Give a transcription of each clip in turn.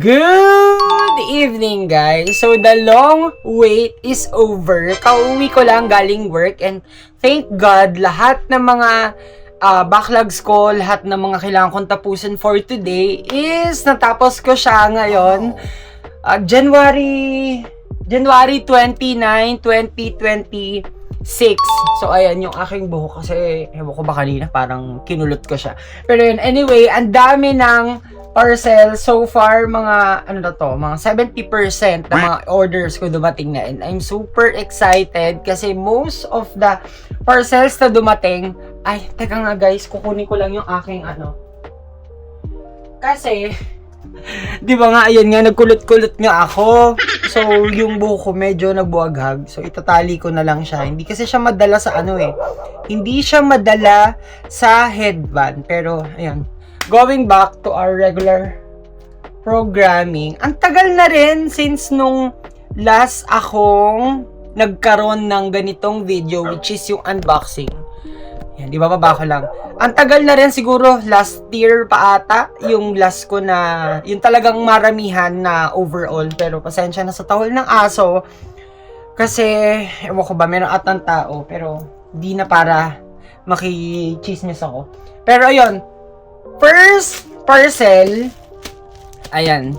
Good evening, guys. So, the long wait is over. Kauwi ko lang galing work and thank God, lahat ng mga backlogs ko, lahat ng mga kailangan kong tapusin for today is natapos ko siya ngayon. January 29, 2026. So, ayan yung aking buhok kasi, ewan ko ba kanina, parang kinulot ko siya. Pero yun, anyway, ang dami ng parcel so far, mga mga 70% ng mga orders ko dumating na, and I'm super excited kasi most of the parcels na dumating ay, teka nga guys, kukunin ko lang yung aking kasi di ba nga, ayan nga, nagkulot-kulot nga ako. So, yung buhok ko medyo nagbuwaghag. So, itatali ko na lang siya. Hindi kasi siya madala sa hindi siya madala sa headband. Pero, ayan, going back to our regular programming, ang tagal na rin since nung last akong nagkaroon ng ganitong video, which is yung unboxing. Yan, di ba baba ko lang. Ang tagal na rin siguro, last year pa ata, yung last ko na, yung talagang maramihan na overall. Pero pasensya na sa tahol ng aso. Kasi, ewan ko ba, meron atang tao. Pero, di na para makichismis ako. Pero ayun, first parcel, ayan.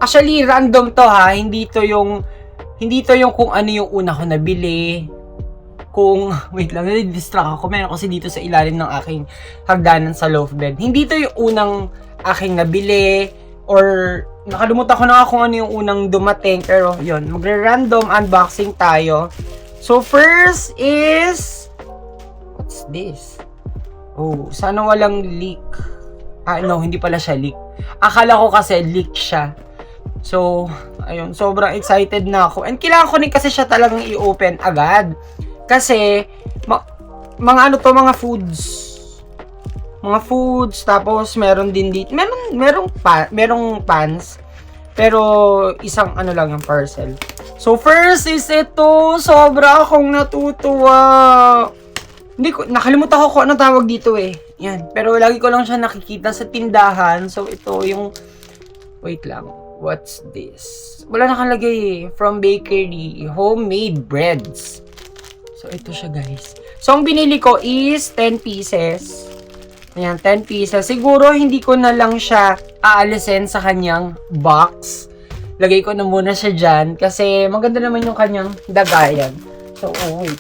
Actually, random to ha. Hindi to yung kung ano yung una ko nabili. Wait lang, nadidistract ako. Meron kasi dito sa ilalim ng aking hagdanan sa loaf bed. Hindi to yung unang aking nabili. Or, nakalimutan ko na kung ano yung unang dumating. Pero, yun, magre-random unboxing tayo. So, first is, what's this? Oh, sana walang leak. No, hindi pala siya leak. Akala ko kasi leak siya. So, ayun, sobrang excited na ako. And kailangan ko rin kasi siya talagang i-open agad. Kasi, mga mga foods. Mga foods, tapos meron din dito. Merong pans. Pero, isang lang yung parcel. So, first is ito. Sobra akong natutuwa. Nakalimutan ko kung ano tawag dito eh. Yan. Pero lagi ko lang siya nakikita sa tindahan. So, ito yung... Wait lang. What's this? Wala nakalagay eh. From bakery. Homemade breads. So, ito siya guys. So, ang binili ko is 10 pieces. Ayan, 10 pieces. Siguro, hindi ko na lang siya aalisin sa kanyang box. Lagay ko na muna siya dyan. Kasi, maganda naman yung kanyang dagayan. So, wait.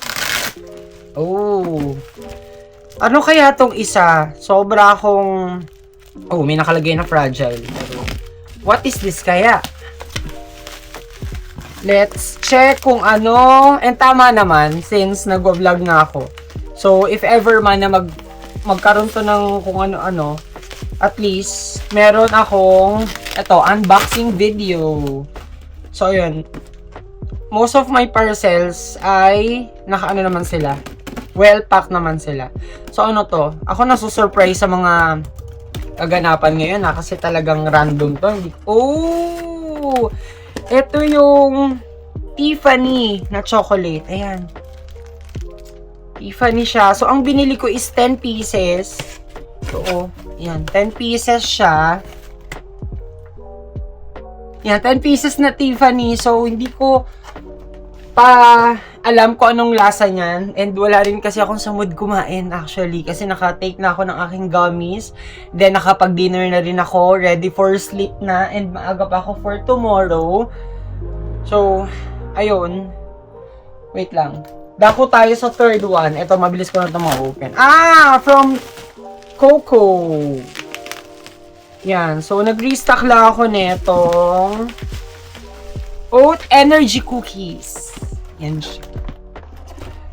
Oh. Ano kaya tong isa? Sobra akong... Oh, may nakalagay na fragile. What is this kaya? Let's check kung ano. And tama naman, since nag-vlog na ako. So, if ever man na magkaroon to ng kung ano-ano, at least, meron akong unboxing video. So, yun. Most of my parcels ay nakaano naman sila. Well-packed naman sila. So, ano to? Ako nasusurprise sa mga kaganapan ngayon kasi talagang random to. Oh! Ito yung Tiffany na chocolate. Ayan. Tiffany siya. So, ang binili ko is 10 pieces. So, ayan. 10 pieces siya. Ayan, 10 pieces na Tiffany. So, hindi ko pa alam ko anong lasa niyan. And wala rin kasi akong sa mood kumain actually. Kasi naka-take na ako ng aking gummies. Then nakapag-dinner na rin ako. Ready for sleep na. And maaga pa ako for tomorrow. So, ayun. Wait lang. Dako tayo sa third one. Ito, mabilis ko na ito ma-open. From Coco. Yan. So, nag-restock lang ako netong Oat Energy Cookies. Yan siya.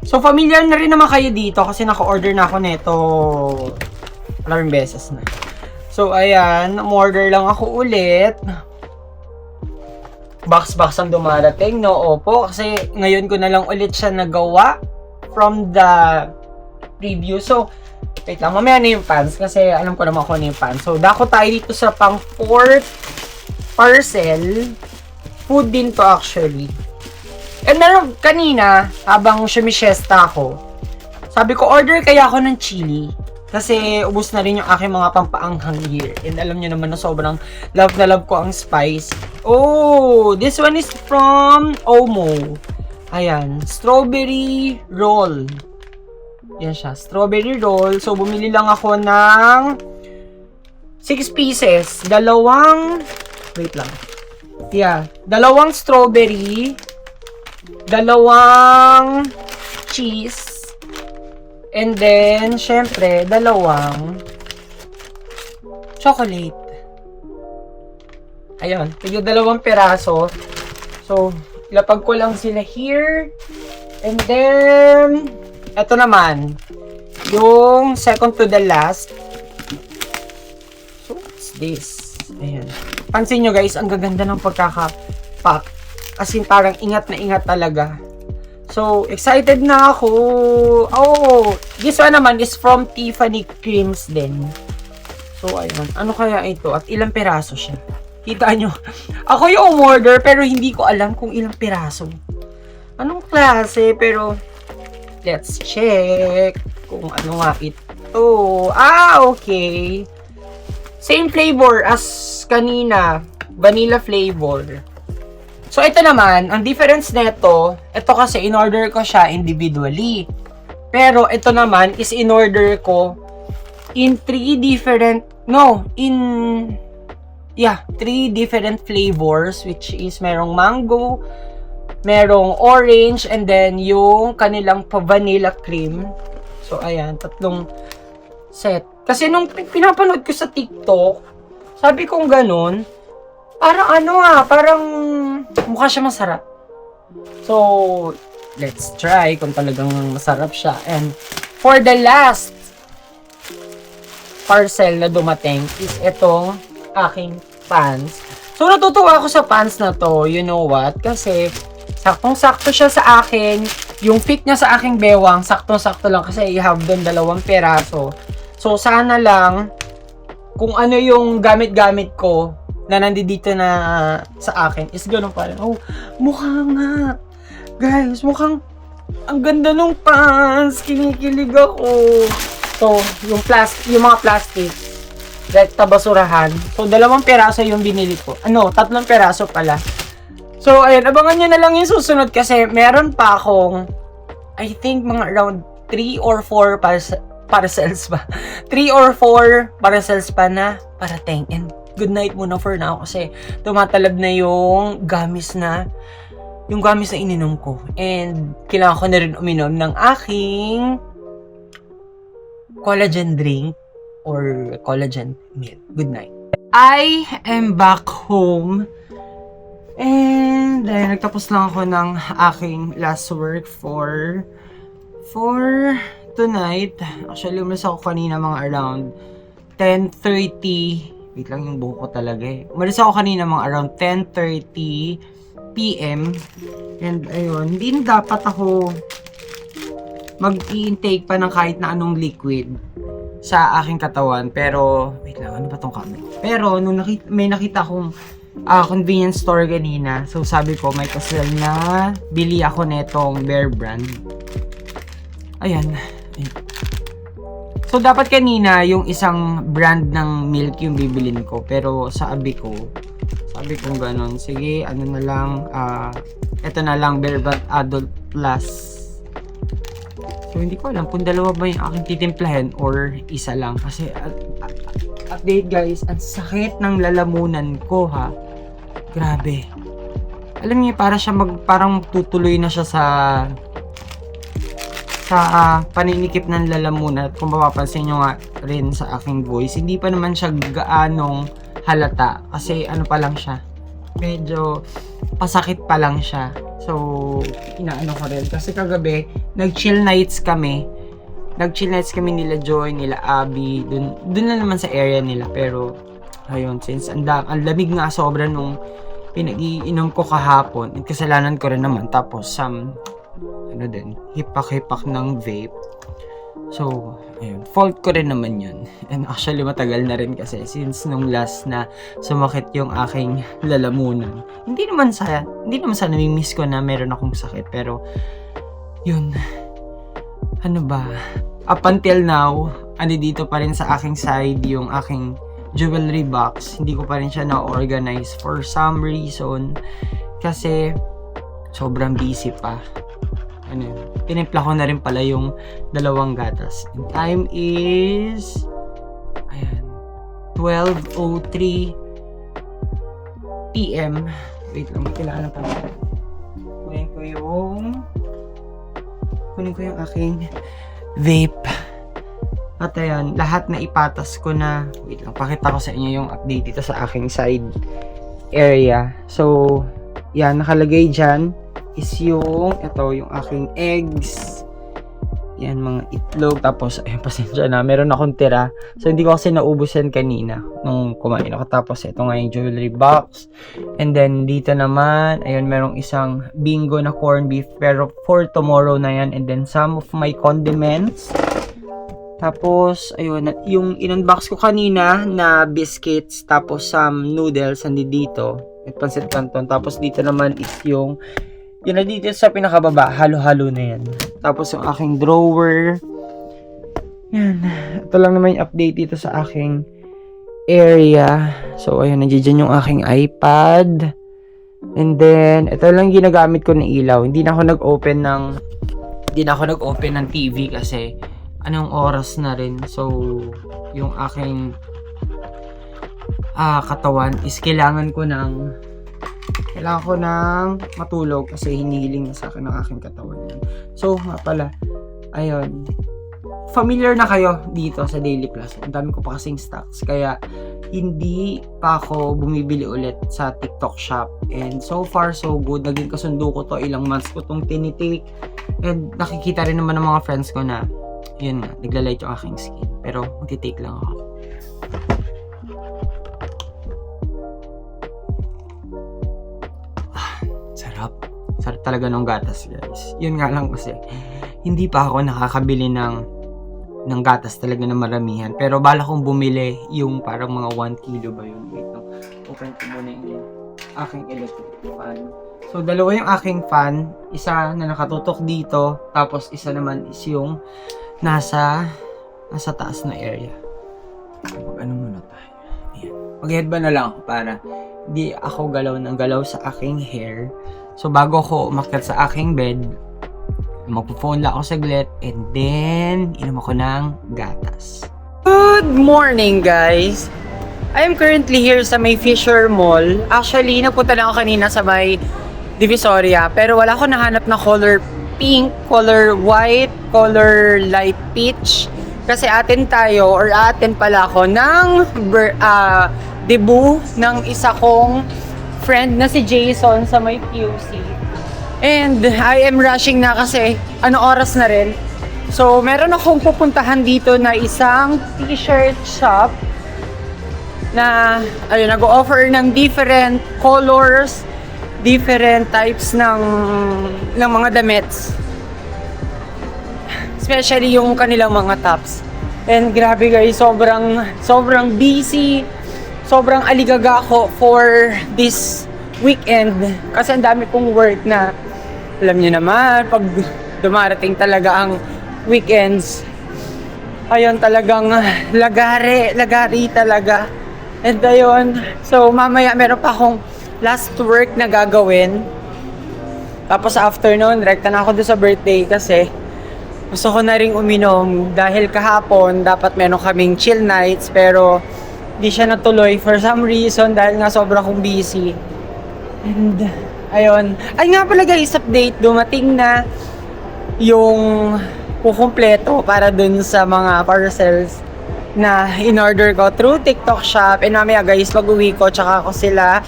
So, familiar na rin naman kayo dito kasi naka-order na ako neto 10 beses na. So, ayan. Umorder lang ako ulit. Box ang dumarating, no? Opo. Kasi ngayon ko na lang ulit siya nagawa from the preview. So, wait lang. Mamaya na yung pants kasi alam ko naman kung ano yung pants. So, dako tayo dito sa pang 4th parcel. Food din to actually. And meron kanina, habang sumisiesta ako, sabi ko, order kaya ako ng chili. Kasi ubos na rin yung aking mga pampaanghang here. And alam nyo naman na sobrang love na love ko ang spice. Oh, this one is from Omo. Ayan, strawberry roll. Yan siya, strawberry roll. So, bumili lang ako ng 6 pieces. Wait lang. Yeah, dalawang strawberry, dalawang cheese, and then, syempre, dalawang chocolate. Ayun, tigil dalawang peraso. So, ilapag ko lang sila here. And then, eto naman, yung second to the last. So, what's this? Ayan. Pansin nyo guys, ang gaganda ng pagkakapak. As in, parang ingat na ingat talaga. So, excited na ako. Oh, this one naman is from Tiffany Creams din. So, ayun. Ano kaya ito? At ilang peraso siya? Kita nyo. Ako yung umorder, pero hindi ko alam kung ilang peraso. Anong klase? Pero, let's check kung ano nga ito. Okay. Same flavor as kanina. Vanilla flavor. So, ito naman, ang difference nito, ito kasi in-order ko siya individually. Pero, ito naman is in-order ko in 3 different flavors, which is merong mango, merong orange, and then yung kanilang vanilla cream. So, ayan, 3 set. Kasi nung pinapanood ko sa TikTok, sabi kong ganun, parang mukha siya masarap. So, let's try kung talagang masarap siya. And for the last parcel na dumating is itong aking pants. So, natutuwa ako sa pants na to. You know what? Kasi, saktong-sakto siya sa akin. Yung fit niya sa aking bewang, saktong-sakto lang kasi I have doon 2 peraso. So, sana lang, kung ano yung gamit-gamit ko na nandito na sa akin, is ganun pa rin. Oh, mukha nga. Guys, mukhang ang ganda nung pants. Kinikilig ako. So, yung mga plastic, direkta basurahan. So, 2 peraso yung binili ko. 3 peraso pala. So, ayun, abangan nyo na lang yung susunod kasi meron pa akong, I think, mga around 3 or 4 parcels pa. 3 or 4 parcels pa na parating. And good night muna for now kasi tumatalab na yung gamis na ininom ko. And kailangan ko na rin uminom ng aking collagen drink or collagen milk. Good night. I am back home. And nagtapos lang ako ng aking last work for tonight. Actually, umalis ako kanina mga around 10:30. Wait lang, yung buhok ko talaga eh. Umalis ako kanina mga around 10:30 PM. And ayun, hindi na dapat ako mag-intake pa ng kahit na anong liquid sa aking katawan. Pero, wait lang, ano ba tong camera? Pero, nung may nakita akong convenience store kanina. So, sabi ko, may kasal na bili ako netong Bear Brand. Ayan. So, dapat kanina, yung isang brand ng milk yung bibilin ko. Pero, sabi ko ganun. Sige, ano na lang, eto na lang, Bear Brand Adult Plus. So, hindi ko alam kung 2 ba yung aking titimplahin or isa lang. Kasi, update guys, ang sakit ng lalamunan ko ha. Grabe. Alam niyo, parang tutuloy na siya sa paninikip ng lalamunan. At kung mapapansin nyo nga rin sa aking voice, hindi pa naman siya gaanong halata. Kasi ano pa lang siya. Medyo pasakit pa lang siya. So, inaano ko rin. Kasi kagabi, nag-chill nights kami nila Joy, nila Abby, dun na naman sa area nila. Pero, ayun, since ang lamig nga sobra nung pinag-iinom ko kahapon, at kasalanan ko rin naman. Tapos, hipak-hipak ng vape. So, ayun, fault ko rin naman yun. And actually, matagal na rin kasi since nung last na sumakit yung aking lalamunan. Hindi naman sa namimiss ko na meron akong sakit. Pero, yun, ano ba, up until now, Andi dito pa rin sa aking side yung aking jewelry box. Hindi ko pa rin siya na-organize for some reason. Kasi sobrang busy pa. Ano yun? Tinimpla ko na rin pala yung 2 gatas. And time is... Ayan. 12:03 PM. Wait lang, may kailangan pa. Kunin ko yung aking vape. At ayan, lahat na ipatas ko na. Wait lang, pakita ko sa inyo yung update dito sa aking side area. So, yan, nakalagay dyan is yung, ito, yung aking eggs. Yan, mga itlog. Tapos, ayun, pasensya na. Meron akong tira. So, hindi ko kasi naubos yan kanina nung kumain ako. Tapos, ito nga yung jewelry box. And then, dito naman, ayun, merong isang bingo na corned beef. Pero, for tomorrow na yan. And then, some of my condiments. Tapos, ayun, yung in-unbox ko kanina na biscuits. Tapos, some noodles. Andi dito. At pancit canton. Tapos, dito naman is yung yun na dito sa pinakababa, halo-halo na yan. Tapos yung aking drawer. Yan. Ito lang naman yung update dito sa aking area. So, ayun, nandiyan yung aking iPad. And then, ito lang ginagamit ko na ilaw. Hindi na ako nag-open ng TV kasi anong oras na rin. So, yung aking katawan is kailangan ko ng matulog kasi hinihiling na sa akin ng aking katawan yan. So, nga pala, ayun, familiar na kayo dito sa Daily Plus. Ang dami ko pa kasing stocks, kaya hindi pa ako bumibili ulit sa TikTok shop. And so far, so good. Naging kasundo ko to, ilang months ko tong tinitake. And nakikita rin naman ng mga friends ko na, yun nga, naglalight yung aking skin. Pero, magtitake lang ako. Sarap talaga ng gatas, guys. Yun nga lang kasi hindi pa ako nakakabili ng gatas talaga na maramihan. Pero bala kong bumili yung parang mga 1 kilo ba yun. Wait lang. Open ko muna yung aking electric fan. So, dalawa yung aking fan. Isa na nakatutok dito. Tapos, isa naman is yung nasa taas na area. Ano muna tayo? Ayan. Mag-headband na lang ako para di ako galaw ng galaw sa aking hair. So, bago ako umakyat sa aking bed, magpo-phone lang ako saglit, and then, inom ako ng gatas. Good morning, guys! I am currently here sa may Fisher Mall. Actually, napunta lang ako kanina sa may Divisoria, pero wala ako nahanap na color pink, color white, color light peach. Kasi atin pala ako ng debut ng isa kong friend na si Jason sa may QC. And I am rushing na kasi oras na rin. So, meron akong pupuntahan dito na isang t-shirt shop na nag-o-offer ng different colors, different types ng mga damit. Especially yung kanilang mga tops. And grabe guys, sobrang busy. Sobrang aligaga ako for this weekend. Kasi ang dami kong work na, alam niyo naman, pag dumarating talaga ang weekends, ayun talagang lagari talaga. And ayun, so mamaya meron pa akong last work na gagawin. Tapos after noon, direkta na ako doon sa birthday kasi gusto ko na ring uminom dahil kahapon dapat meron kaming chill nights pero di siya natuloy for some reason dahil nga sobrang kong busy. And ayun. Ay nga pala guys, update, dumating na yung kukumpleto para dun sa mga parcels na in-order ko through TikTok shop. And mamaya guys, pag-uwi ko, tsaka ko sila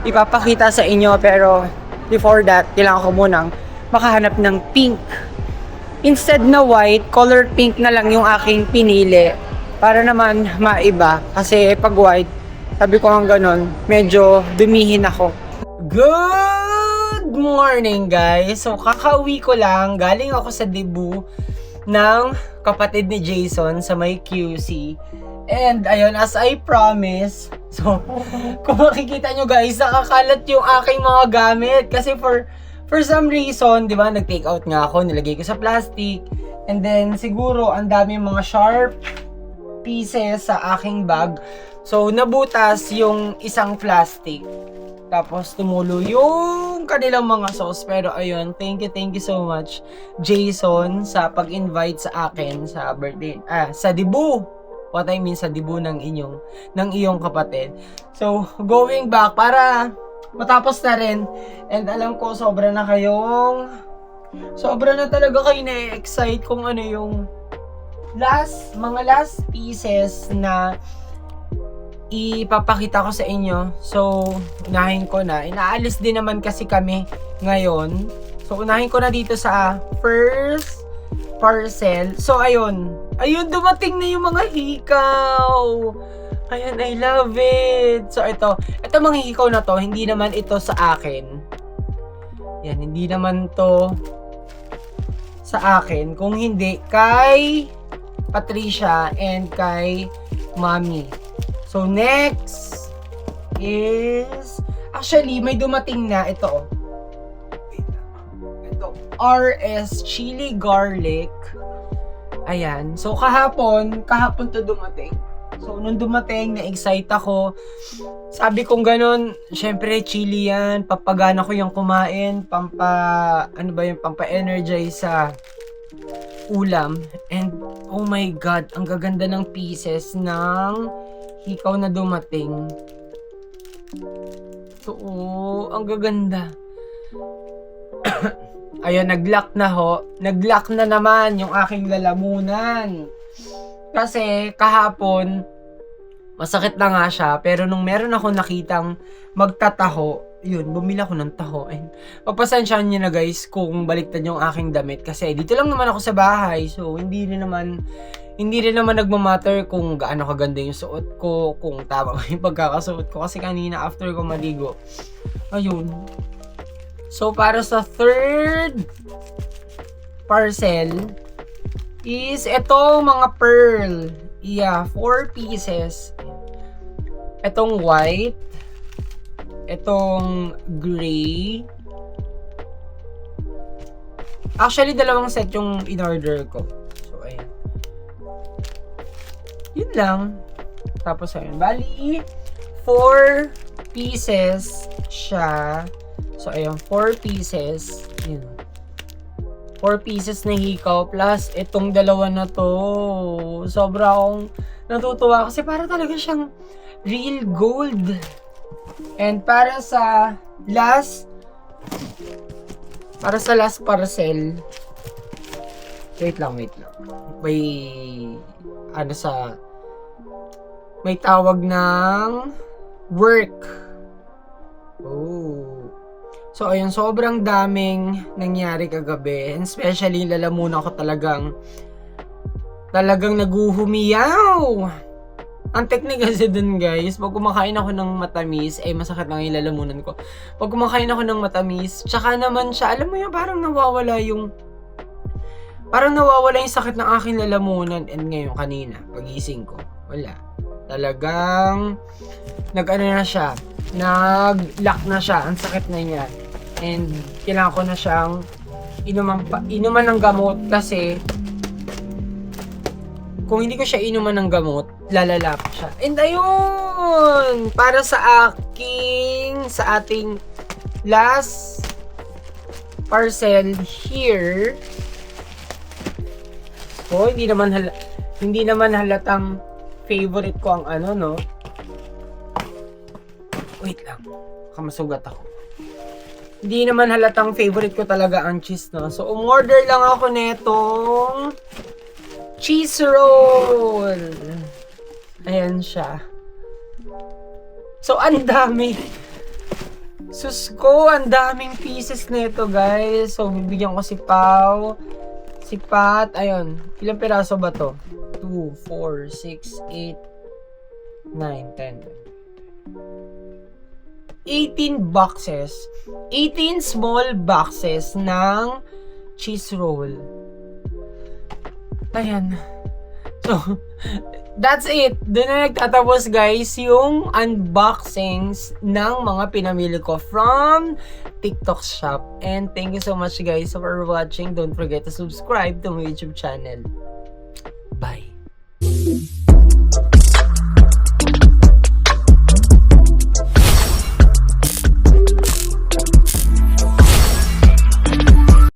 ipapakita sa inyo. Pero before that, kailangan ko munang makahanap ng pink. Instead na white, color pink na lang yung aking pinili. Para naman maiba. Kasi pag white, sabi ko ang ganon, medyo dumihin ako. Good morning guys! So kakauwi ko lang, galing ako sa debut ng kapatid ni Jason sa may QC. And ayun, as I promise, so kung makikita nyo guys, nakakalat yung aking mga gamit. Kasi for some reason, di ba, nag-take out nga ako, nilagay ko sa plastic. And then siguro, ang dami mga sharp, pieces sa aking bag. So, nabutas yung isang plastic. Tapos, tumulo yung kanilang mga sauce. Pero, ayun, thank you so much, Jason, sa pag-invite sa akin sa birthday, sa debut. What I mean, sa debut ng iyong kapatid. So, going back, para matapos na rin. And alam ko, sobra na talaga kayo na-excite kung ano yung mga last pieces na ipapakita ko sa inyo. So, unahin ko na. Inaalis din naman kasi kami ngayon. So, unahin ko na dito sa first parcel. So, ayun, dumating na yung mga hikaw. Ayan, I love it. So, ito mga hikaw na to, hindi naman ito sa akin. Yan, hindi naman to sa akin. Kung hindi, kay Patricia and kay Mommy. So, next is, actually, may dumating na ito. Ito, RS Chili Garlic. Ayan. So, kahapon to dumating. So, nung dumating, na-excite ako. Sabi kong ganun, syempre, chili yan. Papagana ko yung kumain. Pampa-energize sa ulam. And, oh my God, ang gaganda ng pieces ng hikaw na dumating. So, ang gaganda. Ayun, nag-lock na naman yung aking lalamunan. Kasi kahapon, masakit na nga siya. Pero nung meron ako nakitang magtataho, yun, bumili ako ng taho. And pagpasensyaan nyo na guys kung baliktad yung aking damit. Kasi dito lang naman ako sa bahay. So, hindi rin naman nagmamatter kung gaano kaganda yung suot ko, kung tama ba yung pagkakasuot ko. Kasi kanina after ko maligo, ayun. So, para sa third parcel is itong mga pearl. Yeah, 4 pieces. Itong white, itong gray. Actually, dalawang set yung in-order ko. So, ayan. Yun lang. Tapos, ayun. Bali, 4 pieces siya. So, ayun. 4 pieces. Yun. 4 pieces na hikaw. Plus, itong dalawa na to. Sobra akong natutuwa. Kasi para talaga siyang real gold. And para sa last parcel. Wait lang. May tawag ng work. Oh. So, ayun, sobrang daming nangyari kagabi. And especially, lalamunan ko talagang naguhumiyaw. Ang technique kasi dun guys, pag kumakain ako ng matamis, masakit lang yung lalamunan ko. Pag kumakain ako ng matamis, tsaka naman siya, alam mo yun, parang nawawala yung sakit ng aking lalamunan. And ngayon, kanina, pagising ko, wala. Talagang, nag-lock na siya, ang sakit na niya. And, kailangan ko na siyang inuman ng gamot kasi, kung hindi ko siya inuman ng gamot, lalala pa siya. And ayun, para sa ating last parcel here. Oh, hindi naman halatang favorite ko ang ano, no? Wait lang, kamasugat ako. Hindi naman halatang favorite ko talaga ang cheese, no? So, umorder lang ako netong cheese roll. Ayan siya. So, ang dami. Sus ko, ang daming pieces nito, guys. So, bibigyan ko si Pao. Si Pat. Ayun. Ilang piraso ba to? 2, 4, 6, 8, 9, 10. 18 boxes. 18 small boxes ng cheese roll. Ayan. So, that's it. Doon na nagtatapos guys yung unboxings ng mga pinamili ko from TikTok shop. And thank you so much guys for watching. Don't forget to subscribe to my YouTube channel. Bye.